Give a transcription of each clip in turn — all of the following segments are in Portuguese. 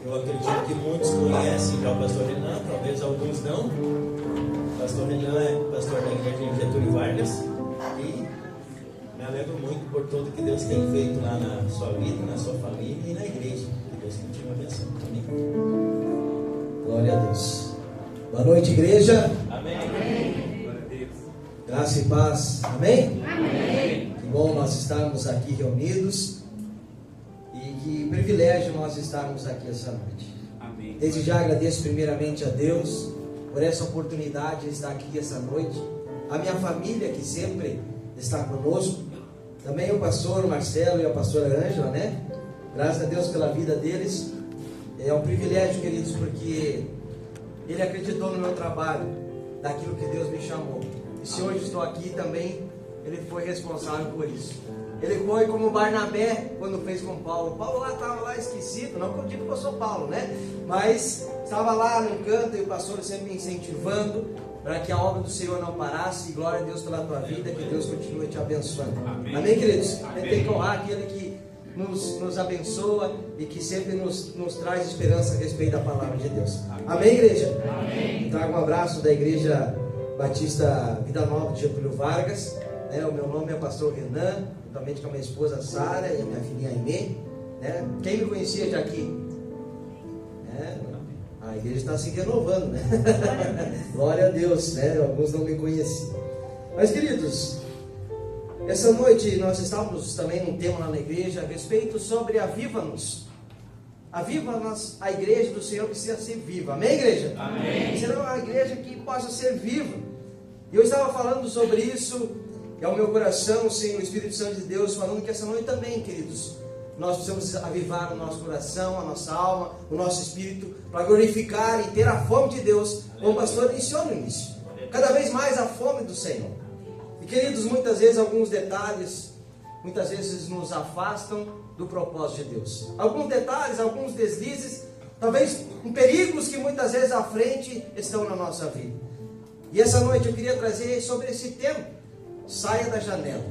Eu acredito que muitos conhecem já o pastor Renan, talvez alguns não. O pastor Renan é pastor da igreja de Getúlio Vargas e me alegro muito por tudo que Deus tem feito lá na sua vida, na sua família e na igreja. Que Deus continue abençoando. Amém. Glória a Deus. Boa noite, igreja. Amém. Glória a Deus. Graça e paz. Amém? Amém. Que bom nós estarmos aqui reunidos. E que privilégio nós estarmos aqui essa noite. Amém. Desde já agradeço primeiramente a Deus por essa oportunidade de estar aqui essa noite. A minha família que sempre está conosco. Também o pastor Marcelo e a pastora Ângela, né? Graças a Deus pela vida deles. É um privilégio, queridos, porque ele acreditou no meu trabalho, daquilo que Deus me chamou. E se hoje estou aqui também, ele foi responsável por isso. Ele foi como Barnabé quando fez com Paulo. Paulo lá estava lá esquecido, não que eu digo que eu sou Paulo, né? Mas estava lá no canto e o pastor sempre me incentivando para que a obra do Senhor não parasse. E glória a Deus pela tua vida, que Deus continue te abençoando. Amém. Amém, queridos? Amém. Tem que honrar aquele que nos abençoa e que sempre nos traz esperança a respeito da palavra de Deus. Amém, igreja? Amém. Trago um abraço da Igreja Batista Vida Nova de Getúlio Vargas. O meu nome é pastor Renan, juntamente com a minha esposa Sara e a minha filhinha Aimee. Quem me conhecia já aqui? A igreja está se renovando, né? Glória a Deus, né? Alguns não me conheciam. Mas, queridos, essa noite nós estávamos também num tema lá na igreja a respeito sobre aviva-nos. Aviva-nos, a igreja do Senhor precisa ser viva. Amém, igreja? Amém. Será uma igreja que possa ser viva. E eu estava falando sobre isso, é o meu coração, sim, o Espírito Santo de Deus, falando que essa noite também, queridos, nós precisamos avivar o nosso coração, a nossa alma, o nosso espírito, para glorificar e ter a fome de Deus, como o pastor iniciou no início. Cada vez mais a fome do Senhor. E, queridos, muitas vezes alguns detalhes, muitas vezes nos afastam do propósito de Deus. Alguns detalhes, alguns deslizes, talvez perigos que muitas vezes à frente estão na nossa vida. E essa noite eu queria trazer sobre esse tema. Saia da janela.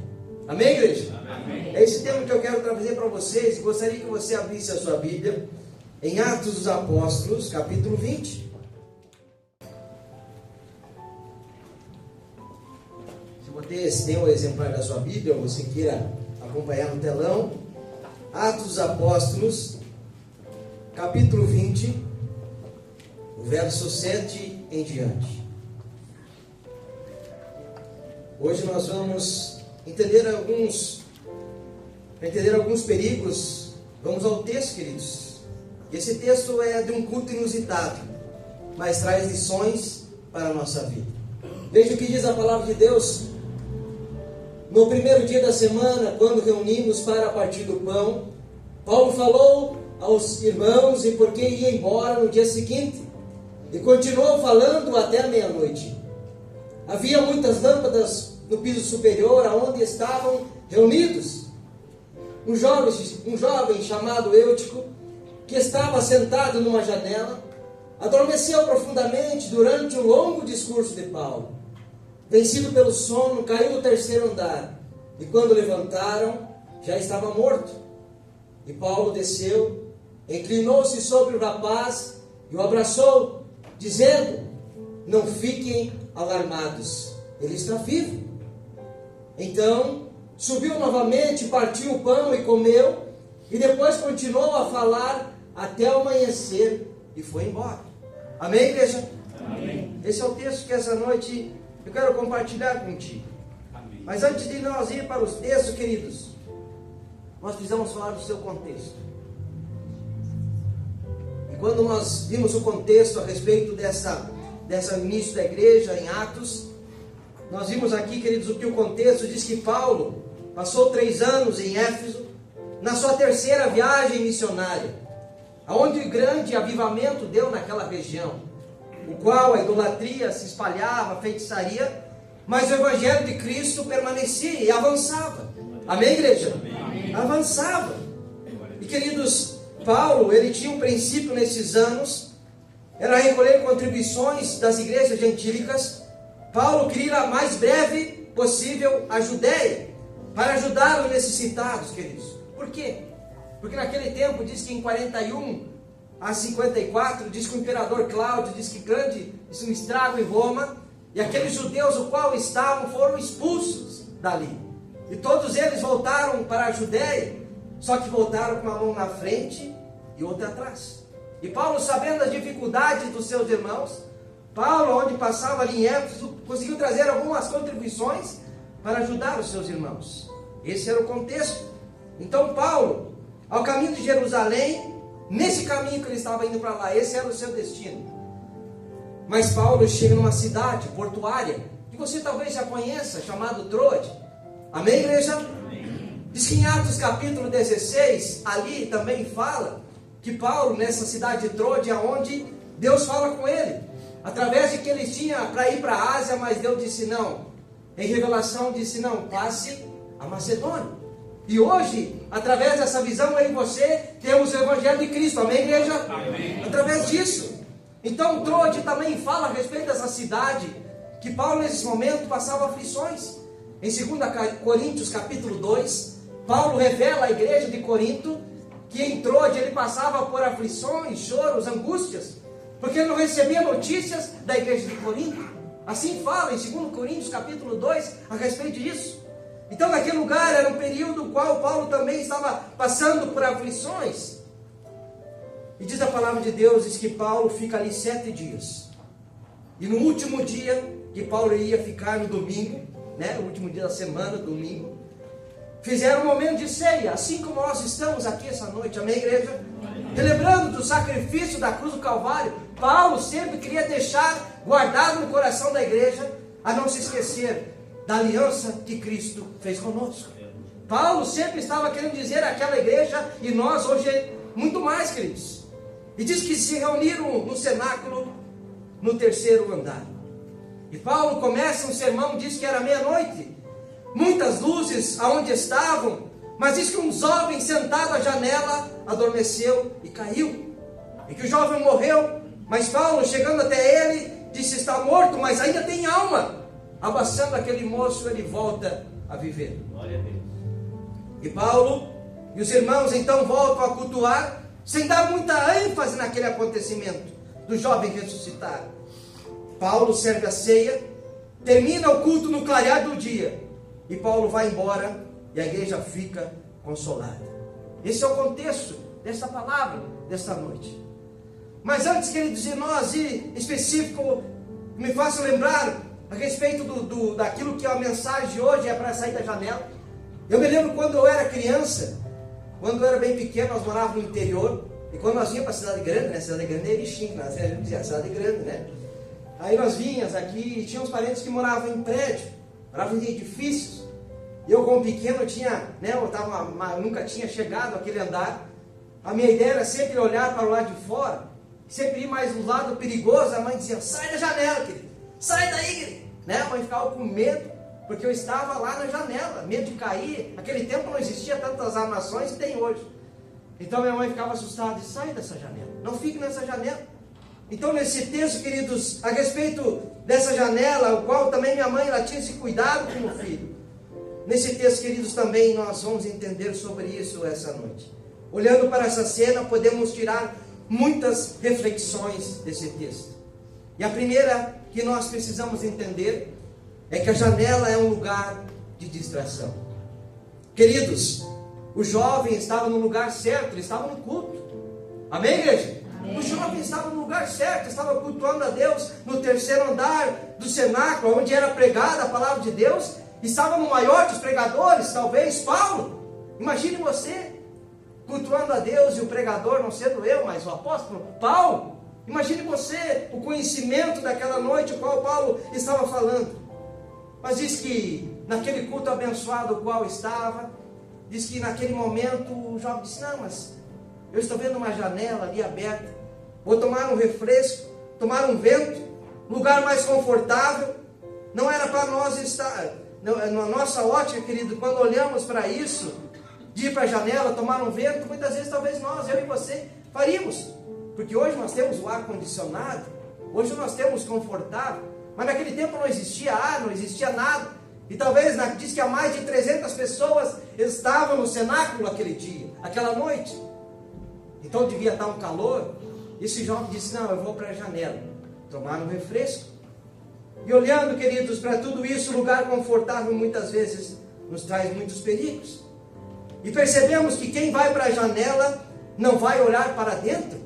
Amém, igreja? Amém. É esse tema que eu quero trazer para vocês. Gostaria que você abrisse a sua Bíblia em Atos dos Apóstolos, capítulo 20. Se você tem o exemplar da sua Bíblia, ou você queira acompanhar no telão, Atos dos Apóstolos, capítulo 20, o verso 7 em diante. Hoje nós vamos entender alguns perigos. Vamos ao texto, queridos. Esse texto é de um culto inusitado, mas traz lições para a nossa vida. Veja o que diz a palavra de Deus. No primeiro dia da semana, quando reunimos para partir do pão, Paulo falou aos irmãos e porque ia embora no dia seguinte, e continuou falando até a meia-noite. Havia muitas lâmpadas no piso superior, aonde estavam reunidos. Um jovem chamado Eutico, que estava sentado numa janela, adormeceu profundamente durante um longo discurso de Paulo. Vencido pelo sono, caiu do terceiro andar, e quando levantaram, já estava morto. E Paulo desceu, inclinou-se sobre o rapaz e o abraçou, dizendo: não fiquem alarmados, ele está vivo. Então subiu novamente, partiu o pão e comeu, e depois continuou a falar até o amanhecer e foi embora. Amém, igreja? Amém. Esse é o texto que essa noite eu quero compartilhar contigo. Amém. Mas antes de nós ir para os textos, queridos, nós precisamos falar do seu contexto. E quando nós vimos o contexto a respeito dessa início da igreja em Atos, nós vimos aqui, queridos, o que o contexto diz que Paulo passou 3 anos em Éfeso, na sua terceira viagem missionária, aonde grande avivamento deu naquela região, o qual a idolatria se espalhava, a feitiçaria, mas o evangelho de Cristo permanecia e avançava. Amém, igreja? Amém. Avançava. E, queridos, Paulo, ele tinha um princípio nesses anos, era recolher contribuições das igrejas gentílicas. Paulo queria ir a mais breve possível a Judéia, para ajudar os necessitados, queridos. Por quê? Porque naquele tempo diz que em 41 a 54, diz que o imperador Cláudio diz que grande um estrago em Roma, e aqueles judeus o qual estavam foram expulsos dali. E todos eles voltaram para a Judéia, só que voltaram com uma mão na frente e outra atrás. E Paulo, sabendo das dificuldades dos seus irmãos, Paulo, onde passava ali em Éfeso, conseguiu trazer algumas contribuições para ajudar os seus irmãos. Esse era o contexto. Então Paulo, ao caminho de Jerusalém, nesse caminho que ele estava indo para lá, esse era o seu destino. Mas Paulo chega numa cidade portuária, que você talvez já conheça, chamado Troade. Amém, igreja? Amém. Diz que em Atos capítulo 16, ali também fala que Paulo, nessa cidade de Troade, é onde Deus fala com ele, através de que ele tinha para ir para a Ásia, mas Deus disse não. Em revelação disse não, passe a Macedônia. E hoje, através dessa visão aí, você temos o Evangelho de Cristo. Amém, igreja? Amém. Através disso. Então, Troade também fala a respeito dessa cidade, que Paulo nesse momento passava aflições. Em 2 Coríntios capítulo 2, Paulo revela à igreja de Corinto que em Troade ele passava por aflições, choros, angústias, porque ele não recebia notícias da igreja de Corinto. Assim fala em 2 Coríntios capítulo 2 a respeito disso. Então naquele lugar era um período no qual Paulo também estava passando por aflições. E diz a palavra de Deus, diz que Paulo fica ali 7 dias. E no último dia, que Paulo ia ficar no domingo, né, o último dia da semana, domingo, fizeram um momento de ceia, assim como nós estamos aqui essa noite, amém, igreja? Relembrando do sacrifício da cruz do Calvário, Paulo sempre queria deixar guardado no coração da igreja, a não se esquecer da aliança que Cristo fez conosco. Paulo sempre estava querendo dizer àquela igreja, e nós hoje muito mais, queridos. E diz que se reuniram no cenáculo, no 3º andar. E Paulo começa um sermão, diz que era meia-noite, muitas luzes aonde estavam, mas diz que um jovem sentado à janela adormeceu e caiu, e que o jovem morreu. Mas Paulo, chegando até ele, disse: está morto, mas ainda tem alma. Abraçando aquele moço, ele volta a viver. Glória a Deus. E Paulo e os irmãos então voltam a cultuar, sem dar muita ênfase naquele acontecimento do jovem ressuscitar. Paulo serve a ceia, termina o culto no clarear do dia, e Paulo vai embora, e a igreja fica consolada. Esse é o contexto dessa palavra, desta noite. Mas antes, queridos irmãos, e específico, me façam lembrar a respeito daquilo que a mensagem de hoje é para sair da janela. Eu me lembro quando eu era criança, quando eu era bem pequeno, nós morávamos no interior, e quando nós vinhamos para a cidade grande, né? Cidade grande é Erechim, nós dizia a cidade grande, né? Aí nós vinhamos aqui, e tinha uns parentes que moravam em prédio, moravam em edifícios. E eu, como pequeno, nunca tinha chegado àquele andar. A minha ideia era sempre olhar para o lado de fora, sempre ir mais no lado perigoso. A mãe dizia: sai da janela, querido, sai daí, querido. Né? A mãe ficava com medo, porque eu estava lá na janela, medo de cair. Naquele tempo não existia tantas armações que tem hoje. Então minha mãe ficava assustada: e sai dessa janela, não fique nessa janela. Então nesse texto, queridos, a respeito dessa janela, o qual também minha mãe ela tinha esse cuidado com o filho. Nesse texto, queridos, também nós vamos entender sobre isso essa noite. Olhando para essa cena, podemos tirar muitas reflexões desse texto. E a primeira que nós precisamos entender é que a janela é um lugar de distração. Queridos, o jovem estava no lugar certo, ele estava no culto. Amém, igreja? Amém. O jovem estava no lugar certo, estava cultuando a Deus no 3º andar do cenáculo, onde era pregada a palavra de Deus. Estava no maior dos pregadores, talvez Paulo. Imagine você cultuando a Deus e o pregador, não sendo eu, mas o apóstolo Paulo. Imagine você o conhecimento daquela noite, o qual Paulo estava falando. Mas diz que naquele culto abençoado o qual estava, diz que naquele momento o jovem disse: não, mas eu estou vendo uma janela ali aberta, vou tomar um refresco, tomar um vento, lugar mais confortável. Não era para nós estar... Na nossa ótica, querido, quando olhamos para isso, de ir para a janela, tomar um vento, muitas vezes talvez nós, eu e você, faríamos. Porque hoje nós temos o ar condicionado, hoje nós temos confortável, mas naquele tempo não existia ar, não existia nada. E talvez, diz que há mais de 300 pessoas estavam no cenáculo aquele dia, aquela noite. Então devia estar um calor. esse jovem disse: não, eu vou para a janela tomar um refresco. E olhando, queridos, para tudo isso, lugar confortável muitas vezes nos traz muitos perigos. E percebemos que quem vai para a janela não vai olhar para dentro,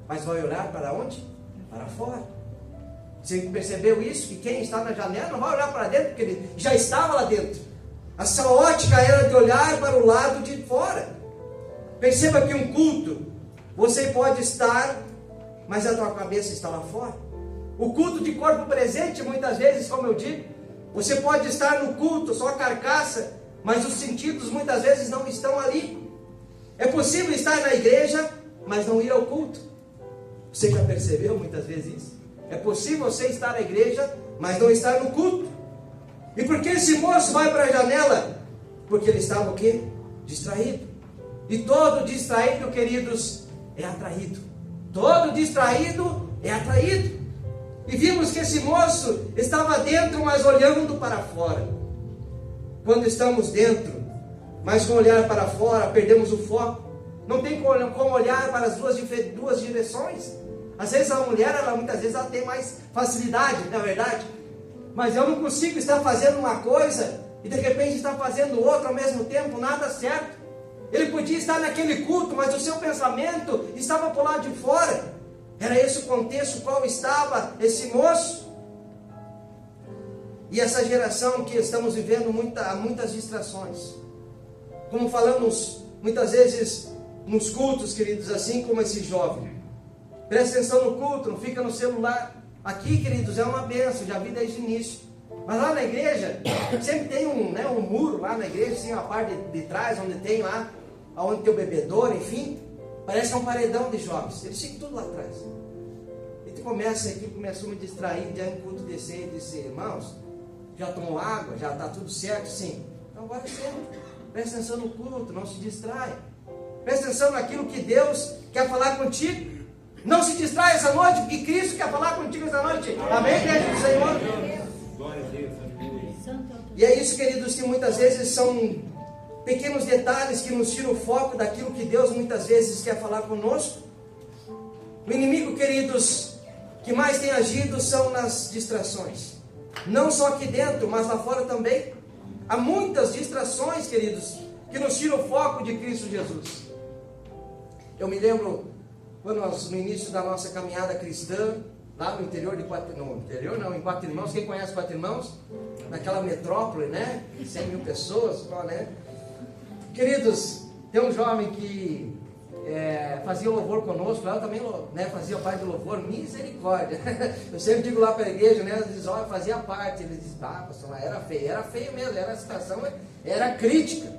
mas vai olhar para onde? Para fora. Você percebeu isso? Que quem está na janela não vai olhar para dentro, porque ele já estava lá dentro. A sua ótica era de olhar para o lado de fora. Perceba que um culto, você pode estar, mas a tua cabeça está lá fora. O culto de corpo presente, muitas vezes, como eu digo, você pode estar no culto, só a carcaça, mas os sentidos muitas vezes não estão ali. É possível estar na igreja, mas não ir ao culto. Você já percebeu muitas vezes isso? É possível você estar na igreja, mas não estar no culto. E por que esse moço vai para a janela? Porque ele estava o quê? Distraído. E todo distraído, queridos, é atraído. Todo distraído é atraído. E vimos que esse moço estava dentro, mas olhando para fora. Quando estamos dentro, mas com olhar para fora, perdemos o foco. Não tem como olhar para as duas direções. Às vezes a mulher, muitas vezes ela tem mais facilidade, não é verdade? Mas eu não consigo estar fazendo uma coisa e de repente estar fazendo outra ao mesmo tempo, nada certo. Ele podia estar naquele culto, mas o seu pensamento estava por lá de fora. Era esse o contexto qual estava esse moço. E essa geração que estamos vivendo, muitas distrações. Como falamos muitas vezes nos cultos, queridos, assim como esse jovem. Presta atenção no culto, não fica no celular. Aqui, queridos, é uma bênção, já vi desde o início. Mas lá na igreja, sempre tem um muro lá na igreja, assim, uma parte de trás, onde tem lá, onde tem o bebedouro, enfim. Parece que é um paredão de jovens. Eles ficam tudo lá atrás. E tu começou a me distrair diante do culto descer e disse: irmãos, já tomou água? Já está tudo certo? Sim. Então agora sempre. Presta atenção no culto, não se distraia. Presta atenção naquilo que Deus quer falar contigo. Não se distraia essa noite, porque Cristo quer falar contigo essa noite. Amém, igreja do Senhor? Glória a Deus. E é isso, queridos, que muitas vezes são pequenos detalhes que nos tiram o foco daquilo que Deus muitas vezes quer falar conosco. O inimigo, queridos, que mais tem agido são nas distrações. Não só aqui dentro, mas lá fora também. Há muitas distrações, queridos, que nos tiram o foco de Cristo Jesus. Eu me lembro, quando no início da nossa caminhada cristã, lá no interior em Quatro Irmãos, quem conhece Quatro Irmãos? Naquela metrópole, né? 100 mil pessoas, né? Queridos, tem um jovem que fazia louvor conosco, eu também, né, fazia parte do louvor, misericórdia. Eu sempre digo lá para a igreja, né, eles dizem: olha, fazia parte. Eles dizem: pastor, era feio mesmo, a situação era crítica.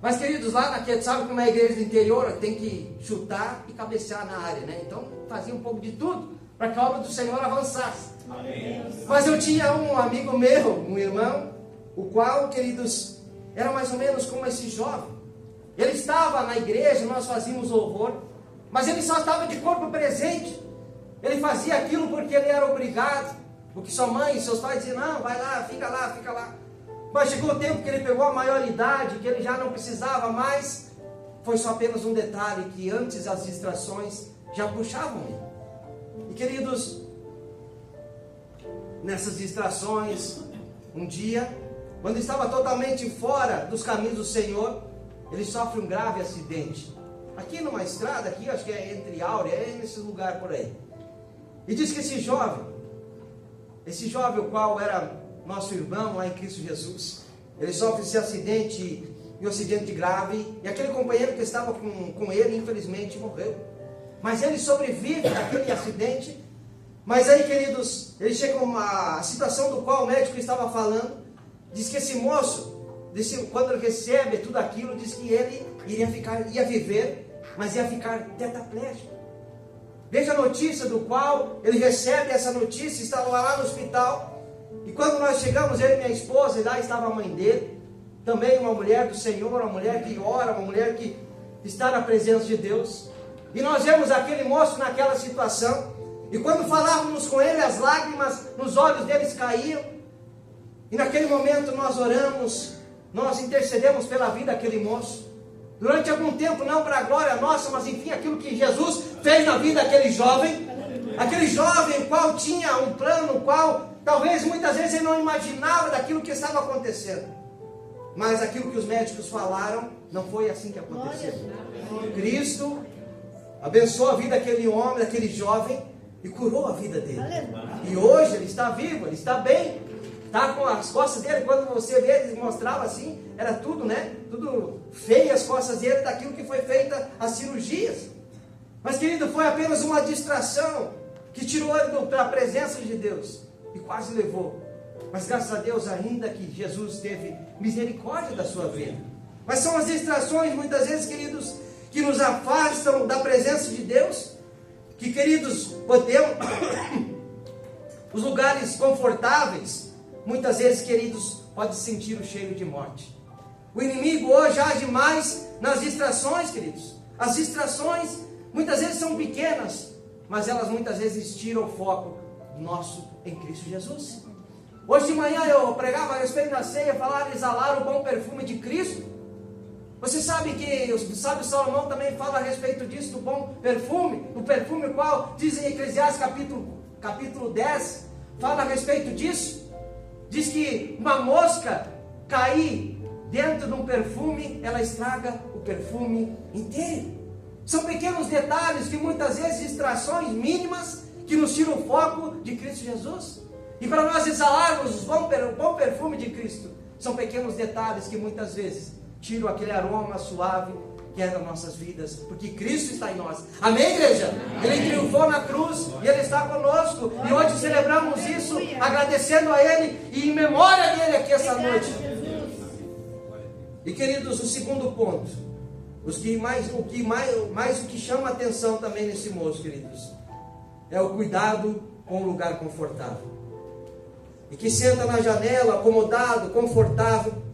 Mas, queridos, lá sabe como é a igreja do interior, tem que chutar e cabecear na área, né? Então fazia um pouco de tudo para que a obra do Senhor avançasse. Amém. Mas eu tinha um amigo meu, um irmão, o qual, queridos, era mais ou menos como esse jovem. Ele estava na igreja, nós fazíamos louvor, mas ele só estava de corpo presente. Ele fazia aquilo porque ele era obrigado, porque sua mãe e seus pais diziam: não, vai lá, fica lá. Mas chegou o tempo que ele pegou a maioridade, que ele já não precisava mais. Foi só apenas um detalhe, que antes as distrações já puxavam ele. E, queridos, nessas distrações, um dia, quando estava totalmente fora dos caminhos do Senhor, ele sofre um grave acidente. Aqui numa estrada, aqui, acho que é entre Áurea, é nesse lugar por aí. E diz que esse jovem, o qual era nosso irmão lá em Cristo Jesus, ele sofre esse acidente, um acidente grave, e aquele companheiro que estava com ele, infelizmente, morreu. Mas ele sobrevive àquele acidente. Mas aí, queridos, ele chega a uma situação do qual o médico estava falando, diz que esse moço, quando ele recebe tudo aquilo, diz que ele ia viver, mas ia ficar tetraplégico. Veja a notícia do qual ele recebe essa notícia, estava lá no hospital. E quando nós chegamos, eu e minha esposa, e lá estava a mãe dele, também uma mulher do Senhor, uma mulher que ora, uma mulher que está na presença de Deus. E nós vemos aquele moço naquela situação, e quando falávamos com ele, as lágrimas nos olhos deles caíam. E naquele momento nós oramos, nós intercedemos pela vida daquele moço. Durante algum tempo, não para a glória nossa, mas enfim, aquilo que Jesus fez na vida daquele jovem. Aquele jovem qual tinha um plano, qual talvez muitas vezes ele não imaginava daquilo que estava acontecendo. Mas aquilo que os médicos falaram, não foi assim que aconteceu. Cristo abençoou a vida daquele homem, daquele jovem, e curou a vida dele. E hoje ele está vivo, ele está bem. Está com as costas dele, quando você vê, ele mostrava assim, era tudo, né? Tudo feio as costas dele, daquilo que foi feita as cirurgias. Mas, querido, foi apenas uma distração que tirou ele da presença de Deus e quase levou. Mas graças a Deus, ainda que Jesus teve misericórdia da sua vida. Mas são as distrações, muitas vezes, queridos, que nos afastam da presença de Deus, que, queridos, podemos, os lugares confortáveis, muitas vezes, queridos, pode sentir o cheiro de morte. O inimigo hoje age mais nas distrações, queridos. As distrações, muitas vezes, são pequenas, mas elas muitas vezes tiram o foco nosso em Cristo Jesus. Hoje de manhã eu pregava a respeito da ceia, falar de exalar o bom perfume de Cristo. Você sabe que o sábio Salomão também fala a respeito disso, do bom perfume, o perfume qual diz em Eclesiastes capítulo 10, fala a respeito disso. Diz que uma mosca cair dentro de um perfume, ela estraga o perfume inteiro. São pequenos detalhes que muitas vezes, distrações mínimas, que nos tiram o foco de Cristo Jesus. E para nós exalarmos o bom perfume de Cristo, são pequenos detalhes que muitas vezes tiram aquele aroma suave que é das nossas vidas, porque Cristo está em nós. Amém, igreja? Ele triunfou na cruz e Ele está conosco. E hoje celebramos isso, agradecendo a Ele e em memória dEle aqui essa noite. E, queridos, o segundo ponto, o que chama a atenção também nesse moço, queridos, é o cuidado com o lugar confortável. E que senta na janela, acomodado, confortável.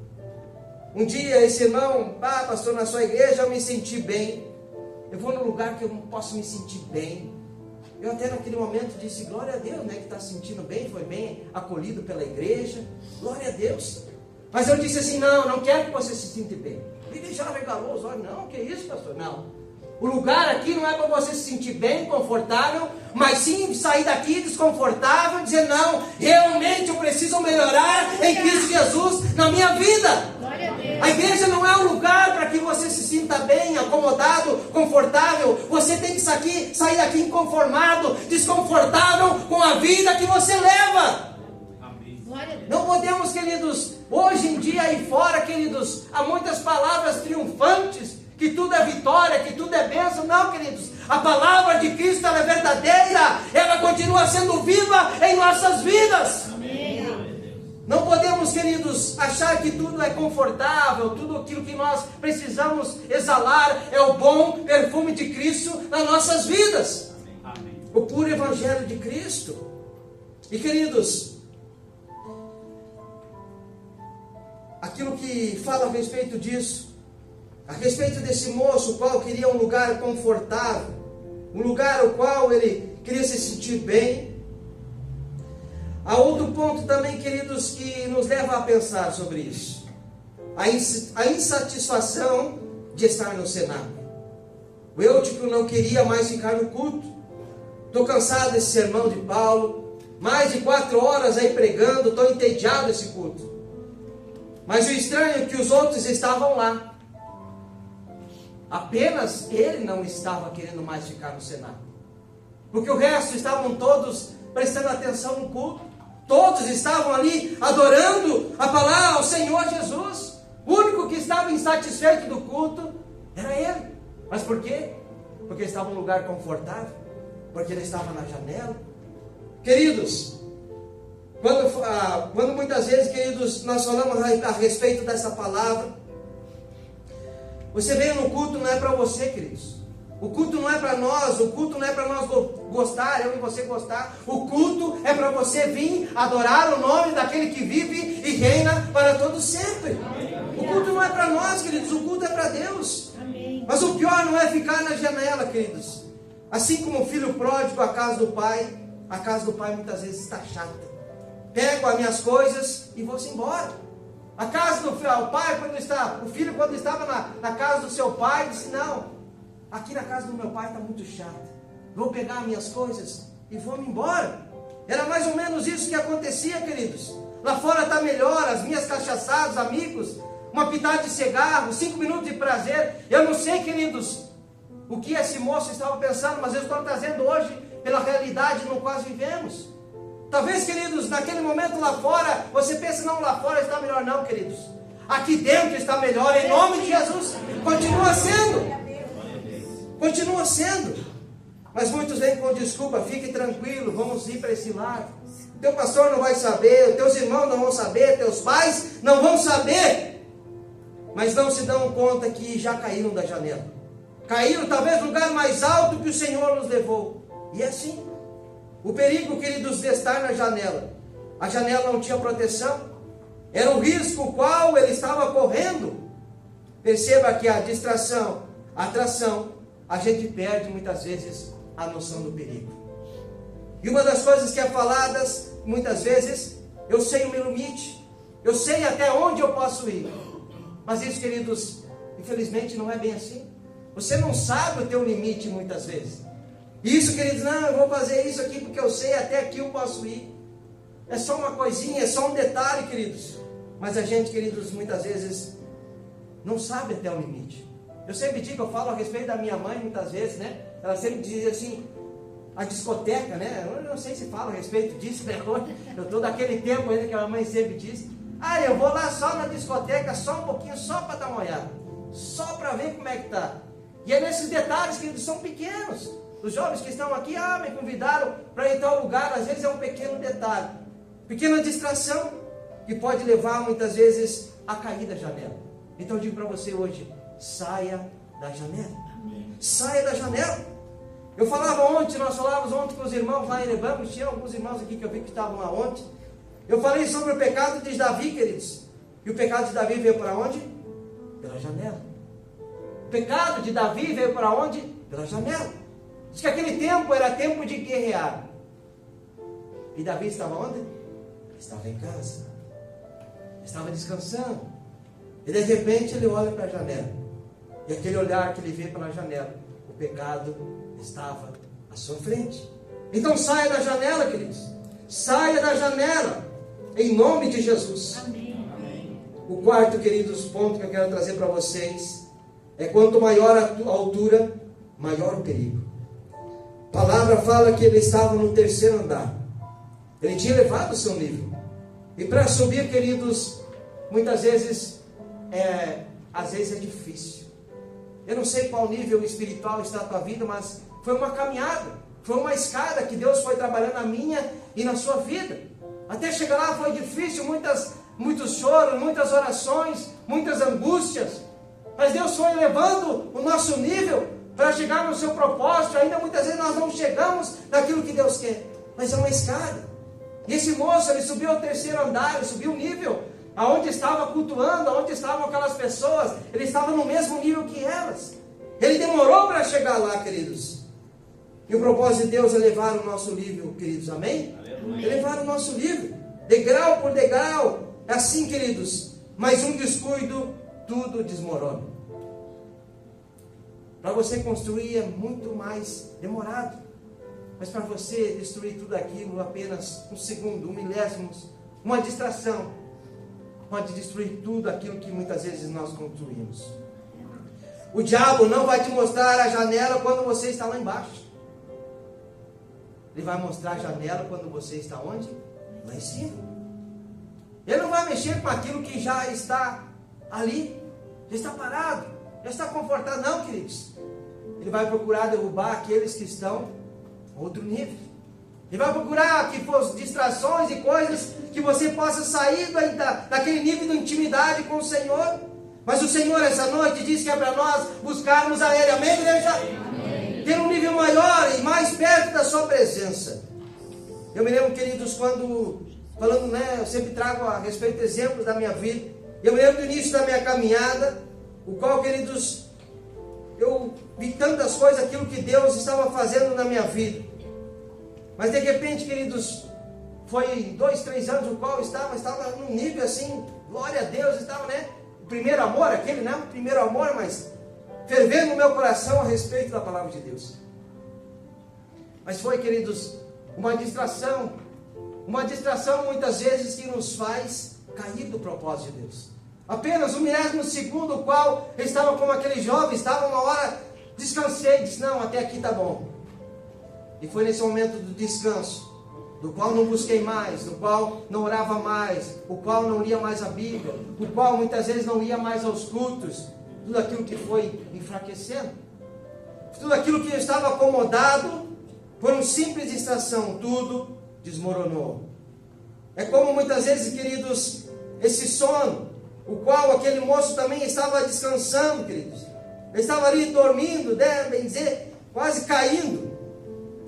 Um dia esse irmão, pastor, na sua igreja eu me senti bem. Eu vou num lugar que eu não posso me sentir bem. Eu até naquele momento disse, glória a Deus, né, que está se sentindo bem, foi bem acolhido pela igreja. Glória a Deus. Mas eu disse assim, não quero que você se sinta bem. Ele já regalou os olhos, não, que isso, pastor? Não. O lugar aqui não é para você se sentir bem, confortável, mas sim sair daqui desconfortável e dizer, não, realmente eu preciso melhorar em Cristo Jesus na minha vida. A igreja não é um lugar para que você se sinta bem, acomodado, confortável. Você tem que sair daqui inconformado, desconfortável com a vida que você leva. Amém. Não podemos, queridos, hoje em dia aí fora, queridos, há muitas palavras triunfantes, que tudo é vitória, que tudo é bênção. Não, queridos, a palavra de Cristo ela é verdadeira, ela continua sendo viva em nossas vidas. Amém. Não podemos, queridos, achar que tudo é confortável, tudo aquilo que nós precisamos exalar é o bom perfume de Cristo nas nossas vidas. Amém. O puro evangelho de Cristo. E, queridos, aquilo que fala a respeito disso, a respeito desse moço, o qual queria um lugar confortável, um lugar o qual ele queria se sentir bem. Há outro ponto também, queridos, que nos leva a pensar sobre isso. A insatisfação de estar no cenáculo. O Eutico não queria mais ficar no culto. Estou cansado desse sermão de Paulo. Mais de 4 horas aí pregando, estou entediado desse culto. Mas o estranho é que os outros estavam lá. Apenas ele não estava querendo mais ficar no cenáculo. Porque o resto estavam todos prestando atenção no culto. Todos estavam ali adorando a palavra ao Senhor Jesus. O único que estava insatisfeito do culto era ele. Mas por quê? Porque estava em um lugar confortável. Porque ele estava na janela. Queridos, quando muitas vezes, queridos, nós falamos a respeito dessa palavra, você veio no culto, não é para você, queridos. O culto não é para nós, o culto não é para nós gostar, eu e você gostar. O culto é para você vir adorar o nome daquele que vive e reina para todos sempre. O culto não é para nós, queridos, o culto é para Deus. Mas o pior não é ficar na janela, queridos. Assim como o filho pródigo, a casa do pai muitas vezes está chata. Pego as minhas coisas e vou-se embora. A casa do pai, o filho quando estava na casa do seu pai, disse, não, aqui na casa do meu pai está muito chato. Vou pegar minhas coisas e vou me embora. Era mais ou menos isso que acontecia, queridos. Lá fora está melhor, as minhas cachaçadas, amigos, uma pitada de cigarro, 5 minutos de prazer. Eu não sei, queridos, o que esse moço estava pensando, mas eu estou trazendo hoje pela realidade no qual vivemos. Talvez, queridos, naquele momento lá fora, você pensa, não, lá fora está melhor. Não, queridos, aqui dentro está melhor, em nome de Jesus. Continua sendo. Continua sendo. Mas muitos vêm com desculpa, fique tranquilo, vamos ir para esse lado. Teu pastor não vai saber, teus irmãos não vão saber, teus pais não vão saber. Mas não se dão conta que já caíram da janela. Caíram talvez no lugar mais alto que o Senhor nos levou. E é assim. O perigo, queridos, de estar na janela. A janela não tinha proteção. Era um risco o qual ele estava correndo. Perceba que a distração, a atração, a gente perde muitas vezes a noção do perigo. E uma das coisas que é faladas, muitas vezes, eu sei o meu limite. Eu sei até onde eu posso ir. Mas isso, queridos, infelizmente não é bem assim. Você não sabe o teu limite muitas vezes. Isso, queridos, não, eu vou fazer isso aqui porque eu sei até aqui eu posso ir. É só uma coisinha, é só um detalhe, queridos. Mas a gente, queridos, muitas vezes não sabe até o limite. Eu sempre digo, eu falo a respeito da minha mãe muitas vezes, né? Ela sempre dizia assim, a discoteca, né? Eu não sei se fala a respeito disso, né? Eu estou daquele tempo ainda que a minha mãe sempre disse, eu vou lá só na discoteca, só um pouquinho, só para dar uma olhada. Só para ver como é que está. E é nesses detalhes que eles são pequenos. Os jovens que estão aqui, me convidaram para ir a tal lugar, às vezes é um pequeno detalhe. Pequena distração, que pode levar muitas vezes a cair da janela. Então eu digo para você hoje, saia da janela. Amém. Saia da janela. Eu falava ontem, nós falávamos ontem com os irmãos lá em Erebamos, tinha alguns irmãos aqui que eu vi que estavam lá ontem. Eu falei sobre o pecado de Davi, queridos. E o pecado de Davi veio para onde? Pela janela. O pecado de Davi veio para onde? Pela janela. Diz que aquele tempo era tempo de guerrear. E Davi estava onde? Estava em casa. Estava descansando. E de repente ele olha para a janela. E aquele olhar que ele vê pela janela, o pecado estava à sua frente. Então saia da janela, queridos. Saia da janela. Em nome de Jesus. Amém. O quarto, queridos, ponto que eu quero trazer para vocês é quanto maior a altura, maior o perigo. A palavra fala que ele estava no 3º andar. Ele tinha elevado o seu nível. E para subir, queridos, muitas vezes às vezes é difícil. Eu não sei qual nível espiritual está a tua vida, mas foi uma caminhada, foi uma escada que Deus foi trabalhando na minha e na sua vida. Até chegar lá foi difícil, muitos choros, muitas orações, muitas angústias. Mas Deus foi elevando o nosso nível para chegar no seu propósito. Ainda muitas vezes nós não chegamos naquilo que Deus quer, mas é uma escada. E esse moço, ele subiu ao 3º andar, ele subiu o nível, aonde estava cultuando, aonde estavam aquelas pessoas, ele estava no mesmo nível que elas. Ele demorou para chegar lá, queridos. E o propósito de Deus é levar o nosso nível, queridos, amém? Aleluia. Elevar o nosso nível, degrau por degrau. É assim, queridos, mais um descuido, tudo desmorona. Para você construir é muito mais demorado. Mas para você destruir tudo aquilo, apenas um segundo, um milésimos, uma distração, pode destruir tudo aquilo que muitas vezes nós construímos. O diabo não vai te mostrar a janela quando você está lá embaixo. Ele vai mostrar a janela quando você está onde? Lá em cima. Ele não vai mexer com aquilo que já está ali, já está parado, já está confortável. Não, queridos. Ele vai procurar derrubar aqueles que estão em outro nível. Ele vai procurar que fossem distrações e coisas que você possa sair daquele nível de intimidade com o Senhor. Mas o Senhor essa noite diz que é para nós buscarmos a Ele. Amém, igreja? Amém. Ter um nível maior e mais perto da sua presença. Eu me lembro, queridos, quando falando, eu sempre trago a respeito de exemplos da minha vida. Eu me lembro do início da minha caminhada, o qual, queridos, eu vi tantas coisas, aquilo que Deus estava fazendo na minha vida. Mas de repente, queridos, foi 2, 3 anos o qual eu estava num nível assim, glória a Deus, estava, o primeiro amor, aquele, o primeiro amor, mas fervendo no meu coração a respeito da palavra de Deus. Mas foi, queridos, uma distração muitas vezes que nos faz cair do propósito de Deus. Apenas 1/milésimo o qual eu estava como aquele jovem, estava uma hora, descansei, disse, não, até aqui está bom. E foi nesse momento do descanso, do qual não busquei mais, do qual não orava mais, o qual não lia mais a Bíblia, o qual muitas vezes não ia mais aos cultos, tudo aquilo que foi enfraquecendo, tudo aquilo que eu estava acomodado, por uma simples distração, tudo desmoronou. É como muitas vezes, queridos, esse sono, o qual aquele moço também estava descansando, queridos, ele estava ali dormindo, bem dizer, quase caindo.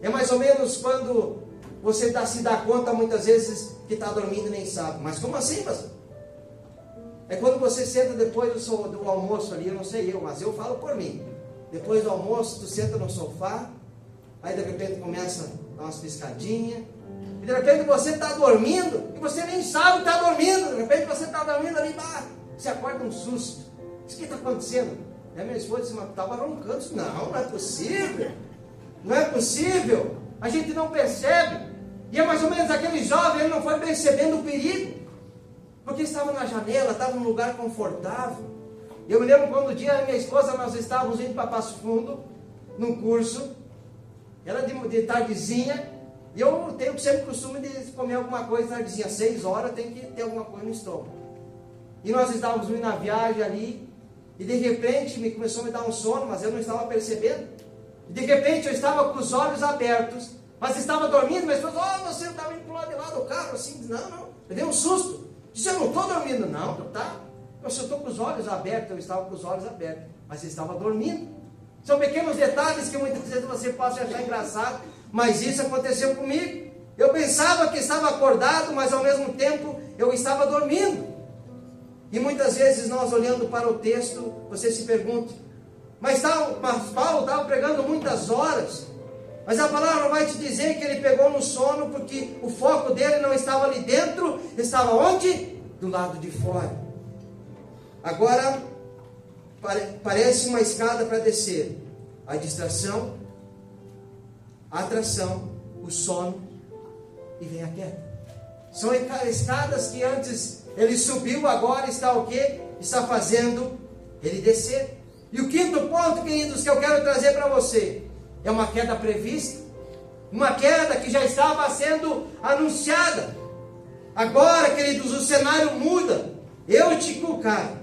É mais ou menos quando você se dá conta muitas vezes que está dormindo e nem sabe. Mas como assim, pastor? É quando você senta depois do almoço ali, eu não sei mas eu falo por mim. Depois do almoço, tu senta no sofá, aí de repente começa a dar umas piscadinhas, e de repente você está dormindo, e você nem sabe que está dormindo, de repente você está dormindo ali, você acorda um susto. O que está acontecendo? Minha esposa disse, mas estava roncando. Não é possível. Não é possível. A gente não percebe. E é mais ou menos aquele jovem, ele não foi percebendo o perigo, porque estava na janela, estava num lugar confortável. Eu me lembro quando um dia a minha esposa, nós estávamos indo para Passo Fundo, num curso, era de tardezinha, e eu tenho sempre o costume de comer alguma coisa tardezinha, 6 horas, tem que ter alguma coisa no estômago. E nós estávamos indo na viagem ali, e de repente começou a me dar um sono, mas eu não estava percebendo. E de repente eu estava com os olhos abertos, mas estava dormindo, mas você está indo para o lado de lá do carro, assim, não, eu dei um susto. Disse, eu não estou dormindo, não, tá? Eu só estou com os olhos abertos, eu estava com os olhos abertos, mas eu estava dormindo. São pequenos detalhes que muitas vezes você pode achar engraçado, mas isso aconteceu comigo. Eu pensava que estava acordado, mas ao mesmo tempo eu estava dormindo. E muitas vezes nós olhando para o texto, você se pergunta, mas Paulo estava pregando muitas horas, mas a palavra vai te dizer que ele pegou no sono, porque o foco dele não estava ali dentro, estava onde? Do lado de fora. Agora, parece uma escada para descer. A distração, a atração, o sono e vem a queda. São escadas que antes ele subiu, agora está o quê? Está fazendo ele descer. E o quinto ponto, queridos, que eu quero trazer para você, é uma queda prevista, uma queda que já estava sendo anunciada. Agora, queridos, o cenário muda. Eutico cai.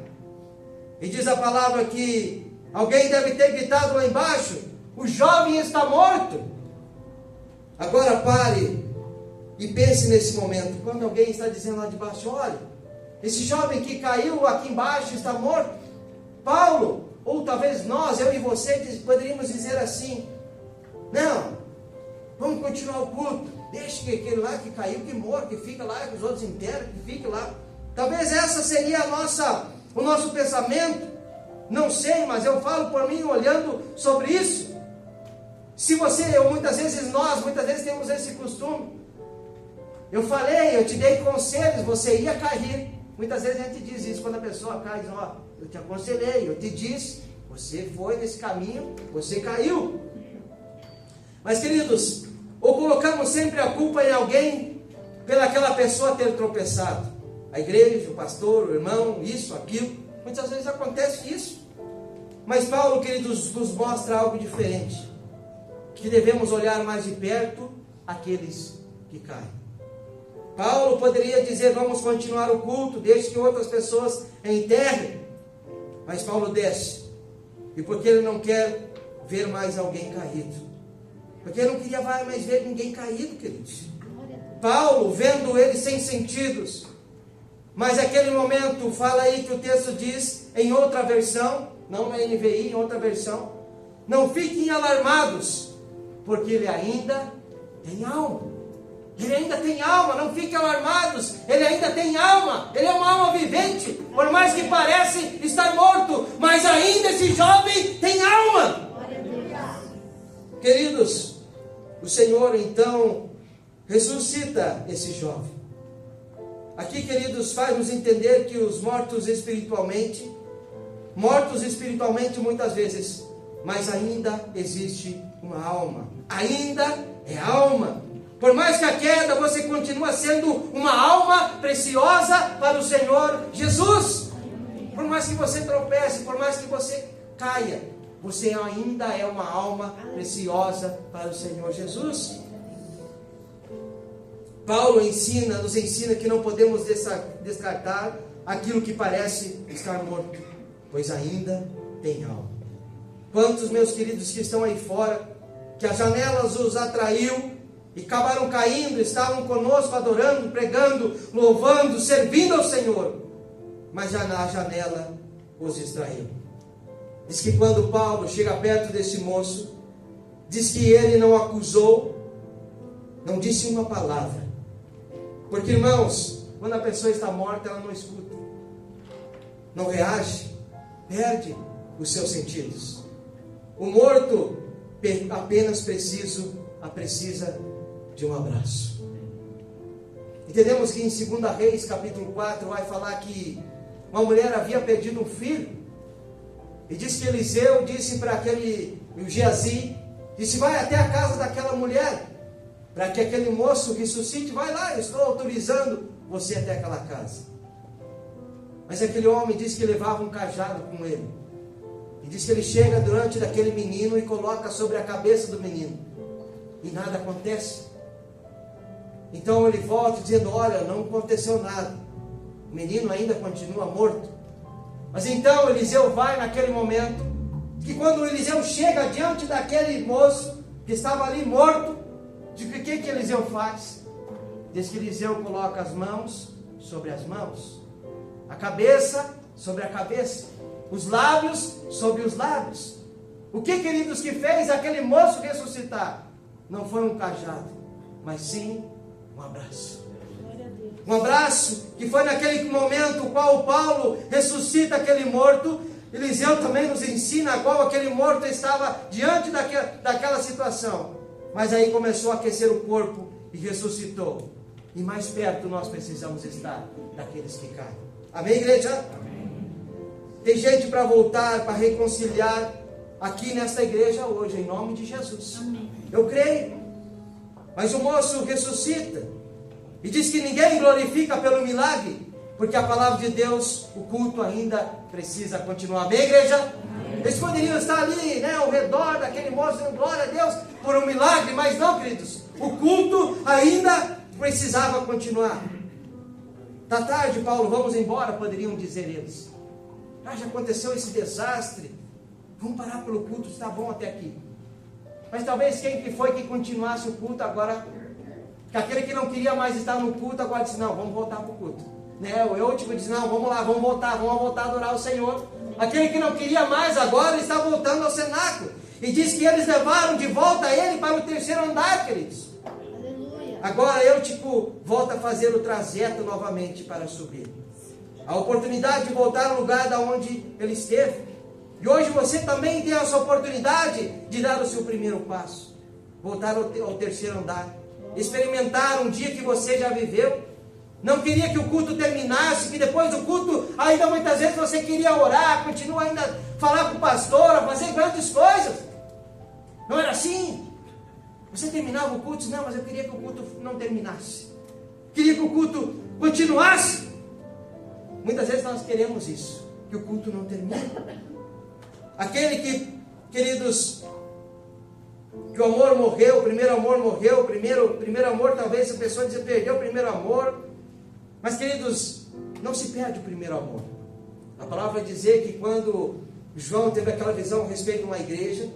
E diz a palavra que alguém deve ter gritado lá embaixo, o jovem está morto. Agora pare e pense nesse momento, quando alguém está dizendo lá de baixo, olha, esse jovem que caiu aqui embaixo está morto. Paulo, ou talvez nós, eu e você, poderíamos dizer assim, não, vamos continuar o culto, deixa que aquele lá que caiu, que morra, que fica lá, que os outros enterram, que fique lá. Talvez essa seria o nosso pensamento, não sei, mas eu falo por mim, olhando sobre isso. Se você, ou muitas vezes temos esse costume. Eu falei, eu te dei conselhos, você ia cair. Muitas vezes a gente diz isso, quando a pessoa cai, diz, eu te aconselhei, eu te disse, você foi nesse caminho, você caiu. Mas queridos, ou colocamos sempre a culpa em alguém, pelaquela pessoa ter tropeçado. A igreja, o pastor, o irmão, isso, aquilo. Muitas vezes acontece isso. Mas Paulo, queridos, nos mostra algo diferente. Que devemos olhar mais de perto aqueles que caem. Paulo poderia dizer, vamos continuar o culto, deixe que outras pessoas enterrem. Mas Paulo desce. E porque ele não quer ver mais alguém caído. Porque ele não queria mais ver ninguém caído, queridos. Paulo, vendo ele sem sentidos. Mas aquele momento, fala aí que o texto diz, em outra versão, não na NVI, em outra versão, não fiquem alarmados, porque ele ainda tem alma. Ele ainda tem alma, não fiquem alarmados, ele ainda tem alma, ele é uma alma vivente, por mais que pareça estar morto, mas ainda esse jovem tem alma. Queridos, o Senhor então ressuscita esse jovem. Aqui, queridos, faz-nos entender que os mortos espiritualmente mortos espiritualmente muitas vezes, mas ainda existe uma alma. Ainda é alma. Por mais que a queda, você continua sendo uma alma preciosa para o Senhor Jesus. Por mais que você tropece, por mais que você caia, você ainda é uma alma preciosa para o Senhor Jesus. Paulo nos ensina que não podemos descartar aquilo que parece estar morto, pois ainda tem alma. Quantos, meus queridos, que estão aí fora, que as janelas os atraiu e acabaram caindo, estavam conosco adorando, pregando, louvando, servindo ao Senhor, mas já na janela os distraiu. Diz que quando Paulo chega perto desse moço, diz que ele não acusou, não disse uma palavra. Porque, irmãos, quando a pessoa está morta, ela não escuta, não reage, perde os seus sentidos. O morto apenas precisa de um abraço. Entendemos que em 2 Reis, capítulo 4, vai falar que uma mulher havia perdido um filho, e diz que Eliseu disse para o Geazi, disse: vai até a casa daquela mulher, para que aquele moço ressuscite. Vai lá, eu estou autorizando você até aquela casa. Mas aquele homem disse que levava um cajado com ele, e diz que ele chega diante daquele menino e coloca sobre a cabeça do menino, e nada acontece. Então ele volta dizendo: olha, não aconteceu nada, o menino ainda continua morto. Mas então Eliseu vai naquele momento, que quando Eliseu chega diante daquele moço que estava ali morto, de que Eliseu faz? Diz que Eliseu coloca as mãos sobre as mãos, a cabeça sobre a cabeça, os lábios sobre os lábios. O que, queridos, que fez aquele moço ressuscitar? Não foi um cajado, mas sim um abraço. Um abraço que foi naquele momento o qual Paulo ressuscita aquele morto. Eliseu também nos ensina qual aquele morto estava diante daquela situação. Mas aí começou a aquecer o corpo e ressuscitou. E mais perto nós precisamos estar daqueles que caem. Amém, igreja? Amém. Tem gente para voltar, para reconciliar aqui nesta igreja hoje, em nome de Jesus. Amém. Eu creio. Mas o moço ressuscita. E diz que ninguém glorifica pelo milagre, porque a palavra de Deus, o culto ainda precisa continuar. Amém, igreja? Amém. Eles poderiam estar ali, ao redor daquele moço, dando glória a Deus por um milagre, mas não, queridos. O culto ainda precisava continuar. Tá tarde, Paulo, vamos embora, poderiam dizer eles. Já aconteceu esse desastre, vamos parar pelo culto, está bom até aqui. Mas talvez quem que foi que continuasse o culto agora, que aquele que não queria mais estar no culto, agora disse: não, vamos voltar para o culto. O Eutico disse: não, vamos lá, vamos voltar a adorar o Senhor. Aquele que não queria mais, agora está voltando ao cenáculo. E diz que eles levaram de volta ele para o terceiro andar, queridos. Aleluia. Agora Eutico volta a fazer o trajeto novamente para subir. A oportunidade de voltar ao lugar da onde ele esteve. E hoje você também tem essa oportunidade de dar o seu primeiro passo. Voltar ao terceiro andar. Experimentar um dia que você já viveu. Não queria que o culto terminasse, que depois do culto ainda muitas vezes você queria orar, continuar ainda falar com o pastor, fazer grandes coisas. Não era assim. Você terminava o culto e disse: não, mas eu queria que o culto não terminasse, queria que o culto continuasse. Muitas vezes nós queremos isso, que o culto não termine. Aquele que, queridos, que o amor morreu, o primeiro amor morreu, o primeiro amor, talvez a pessoa diz: perdeu o primeiro amor. Mas, queridos, não se perde o primeiro amor. A palavra vai dizer que quando João teve aquela visão a respeito de uma igreja,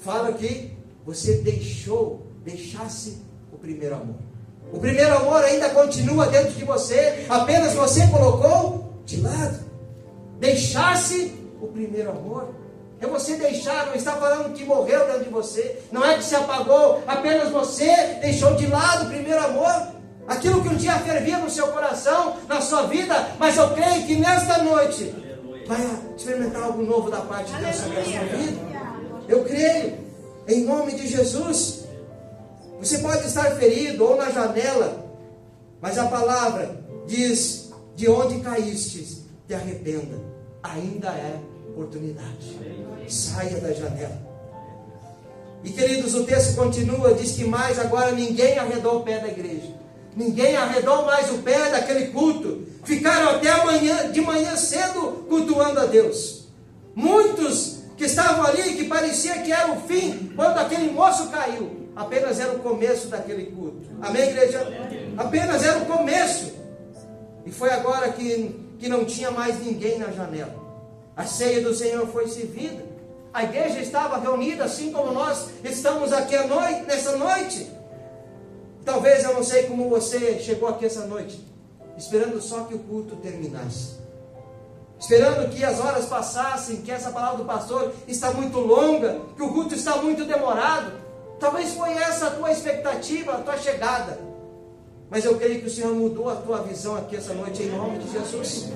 fala que você deixasse o primeiro amor. O primeiro amor ainda continua dentro de você, apenas você colocou de lado. Deixasse o primeiro amor. É você deixar, não está falando que morreu dentro de você, não é que se apagou, apenas você deixou de lado o primeiro amor. Aquilo que um dia fervia no seu coração, na sua vida, mas eu creio que nesta noite vai experimentar algo novo da parte de Deus sobre a sua vida. Eu creio, em nome de Jesus. Você pode estar ferido ou na janela, mas a palavra diz: de onde caíste, te arrependa, ainda é oportunidade. Saia da janela. E queridos, o texto continua, diz que mais agora ninguém arredou o pé da igreja. Ninguém arredou mais o pé daquele culto. Ficaram até amanhã, de manhã cedo, cultuando a Deus. Muitos que estavam ali, que parecia que era o fim, quando aquele moço caiu, apenas era o começo daquele culto. Amém, igreja? Apenas era o começo. E foi agora que não tinha mais ninguém na janela. A ceia do Senhor foi servida. A igreja estava reunida, assim como nós estamos aqui nessa noite. Talvez, eu não sei como você chegou aqui essa noite, esperando só que o culto terminasse, esperando que as horas passassem, que essa palavra do pastor está muito longa, que o culto está muito demorado. Talvez foi essa a tua expectativa, a tua chegada. Mas eu creio que o Senhor mudou a tua visão aqui essa noite, em nome de Jesus.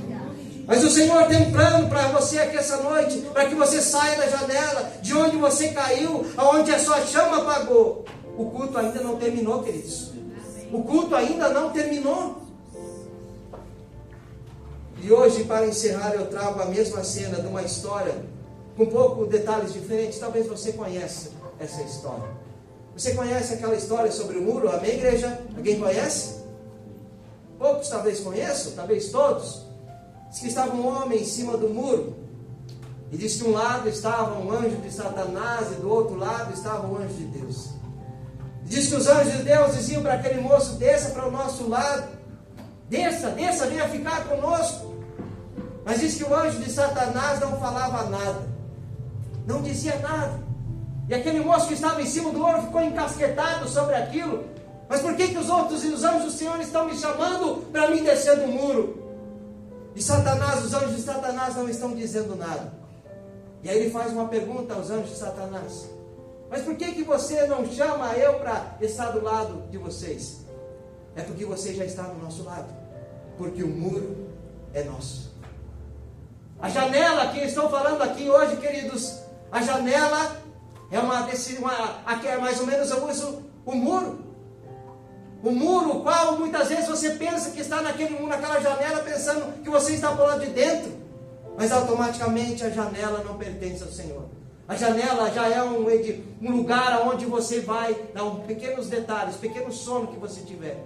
Mas o Senhor tem um plano para você aqui essa noite, para que você saia da janela, de onde você caiu, aonde a sua chama apagou. O culto ainda não terminou, queridos. O culto ainda não terminou. E hoje, para encerrar, eu trago a mesma cena de uma história, com poucos detalhes diferentes. Talvez você conheça essa história. Você conhece aquela história sobre o muro? Amém, igreja? Alguém conhece? Poucos talvez conheçam, talvez todos. Diz que estava um homem em cima do muro. E diz que de um lado estava um anjo de Satanás e do outro lado estava um anjo de Deus. Diz que os anjos de Deus diziam para aquele moço: desça para o nosso lado. Desça, venha ficar conosco. Mas diz que o anjo de Satanás não falava nada. Não dizia nada. E aquele moço que estava em cima do muro ficou encasquetado sobre aquilo. Mas por que os anjos do Senhor estão me chamando para mim descer do muro? E Satanás, os anjos de Satanás não estão dizendo nada. E aí ele faz uma pergunta aos anjos de Satanás: mas por que você não chama eu para estar do lado de vocês? É porque você já está do nosso lado. Porque o muro é nosso. A janela que estou falando aqui hoje, queridos, a janela é aqui é mais ou menos eu uso o muro. O muro, o qual muitas vezes você pensa que está naquela janela, pensando que você está por lá de dentro. Mas automaticamente a janela não pertence ao Senhor. A janela já é um lugar onde você vai dar pequenos detalhes, pequeno sono que você tiver,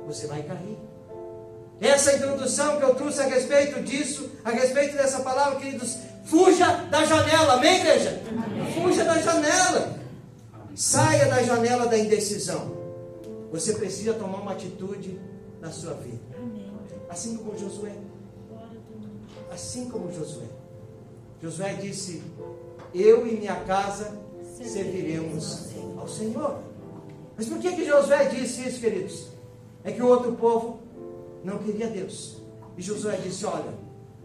você vai cair. Essa introdução que eu trouxe a respeito disso, a respeito dessa palavra, queridos, fuja da janela, amém, igreja? Amém. Fuja da janela. Saia da janela da indecisão. Você precisa tomar uma atitude na sua vida. Assim como Josué. Assim como Josué. Josué disse: eu e minha casa serviremos ao Senhor. Mas por que Josué disse isso, queridos? É que o outro povo não queria Deus. E Josué disse: olha,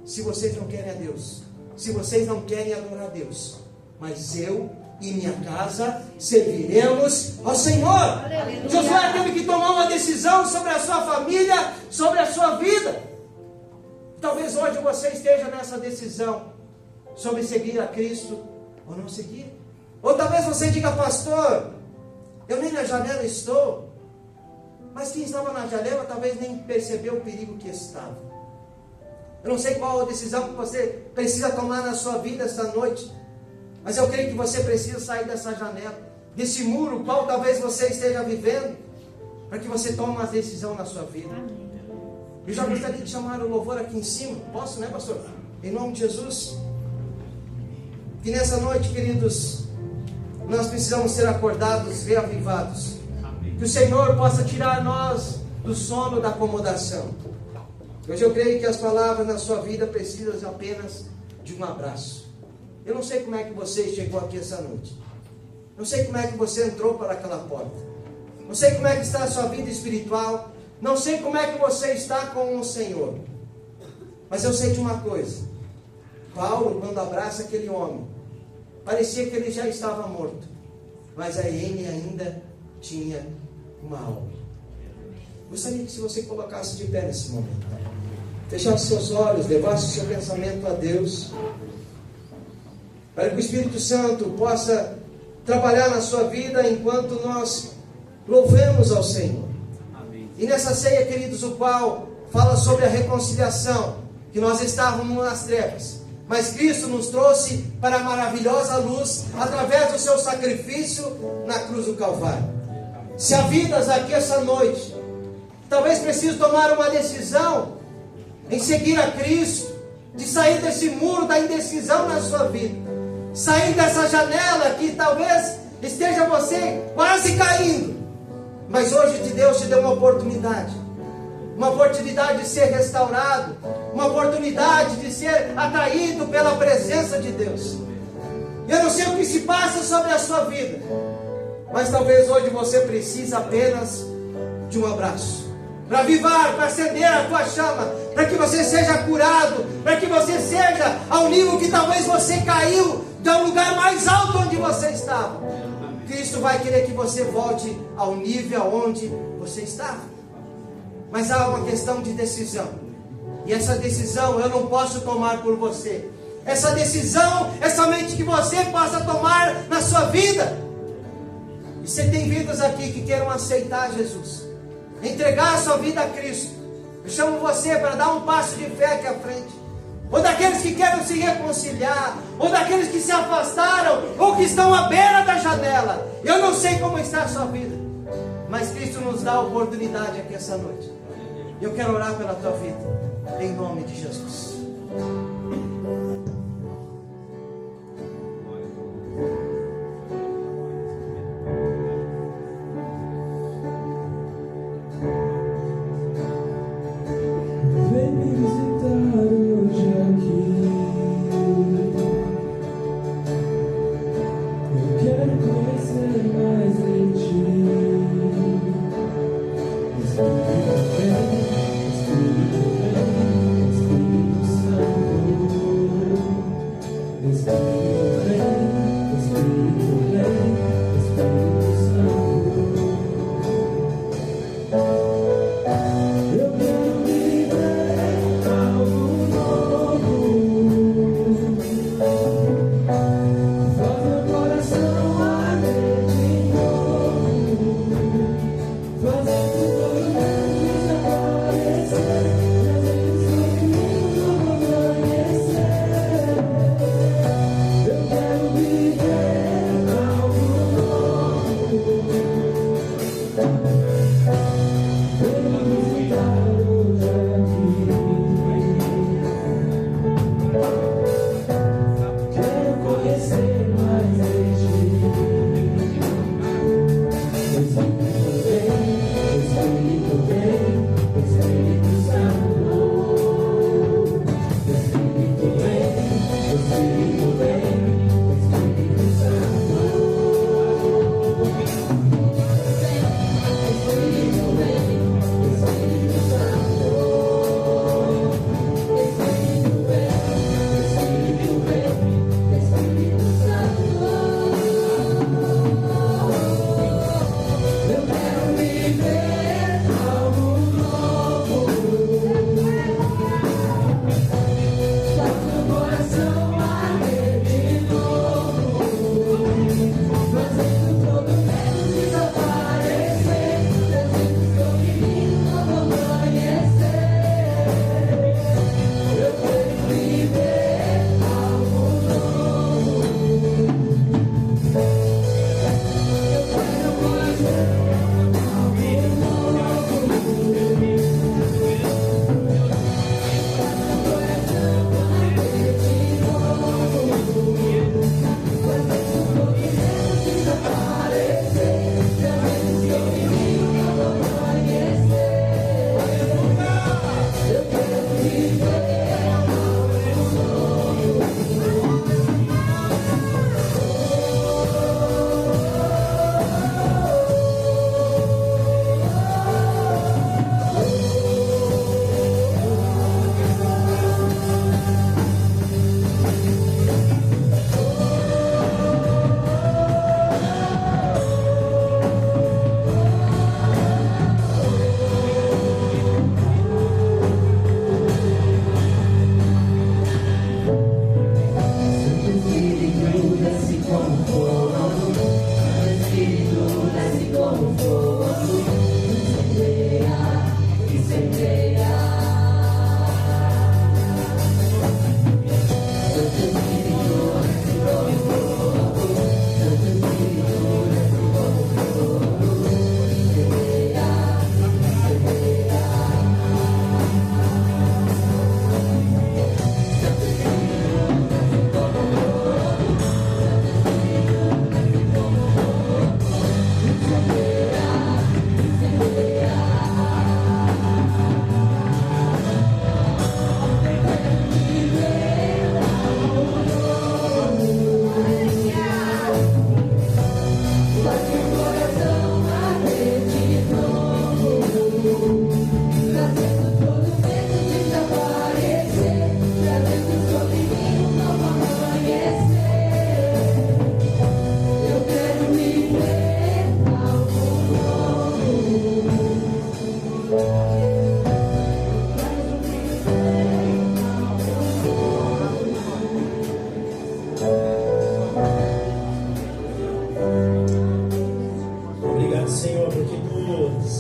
se vocês não querem a Deus, se vocês não querem adorar a Deus, mas eu e minha casa serviremos ao Senhor. Aleluia. Josué teve que tomar uma decisão sobre a sua família, sobre a sua vida. Talvez hoje você esteja nessa decisão sobre seguir a Cristo ou não seguir. Ou talvez você diga: pastor, eu nem na janela estou. Mas quem estava na janela talvez nem percebeu o perigo que estava. Eu não sei qual a decisão que você precisa tomar na sua vida esta noite, mas eu creio que você precisa sair dessa janela, desse muro qual talvez você esteja vivendo, para que você tome uma decisão na sua vida. Eu já gostaria de chamar o louvor aqui em cima. Posso, né, pastor? Em nome de Jesus. Que nessa noite, queridos, nós precisamos ser acordados, reavivados. Que o Senhor possa tirar nós do sono da acomodação. Hoje eu creio que as palavras na sua vida precisam apenas de um abraço. Eu não sei como é que você chegou aqui essa noite. Não sei como é que você entrou por aquela porta. Não sei como é que está a sua vida espiritual. Não sei como é que você está com o Senhor. Mas eu sei de uma coisa. Paulo, quando abraça aquele homem, parecia que ele já estava morto. Mas a ele ainda tinha uma alma. Gostaria que se você colocasse de pé nesse momento, fechasse seus olhos, levasse o seu pensamento a Deus, para que o Espírito Santo possa trabalhar na sua vida enquanto nós louvemos ao Senhor. Amém. E nessa ceia, queridos, o qual fala sobre a reconciliação, que nós estávamos nas trevas, mas Cristo nos trouxe para a maravilhosa luz através do seu sacrifício na cruz do Calvário. Se há vidas aqui essa noite, talvez precise tomar uma decisão em seguir a Cristo, de sair desse muro da indecisão na sua vida, sair dessa janela que talvez esteja você quase caindo, mas hoje Deus te deu uma oportunidade de ser restaurado, uma oportunidade de ser atraído pela presença de Deus. Eu não sei o que se passa sobre a sua vida, mas talvez hoje você precise apenas de um abraço, para avivar, para acender a tua chama, para que você seja curado, para que você seja ao nível que talvez você caiu, do lugar mais alto onde você estava. Cristo vai querer que você volte ao nível onde você estava. Mas há uma questão de decisão, e essa decisão eu não posso tomar por você. Essa decisão é somente que você possa tomar na sua vida. E você tem vidas aqui que queiram aceitar Jesus, entregar a sua vida a Cristo. Eu chamo você para dar um passo de fé aqui à frente. Ou daqueles que querem se reconciliar, ou daqueles que se afastaram, ou que estão à beira da janela. Eu não sei como está a sua vida, mas Cristo nos dá a oportunidade aqui essa noite. Eu quero orar pela tua vida, em nome de Jesus. Espírito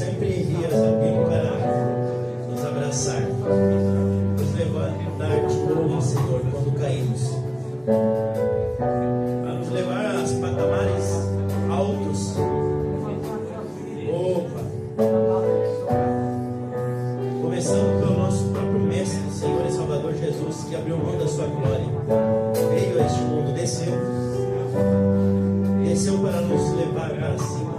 sempre rias abriu para nos abraçar, nos levantar de novo, Senhor, quando caímos, para nos levar a patamares altos. Opa! Começando pelo nosso próprio Mestre, Senhor e Salvador Jesus, que abriu mão da sua glória, veio a este mundo, desceu para nos levar para cima.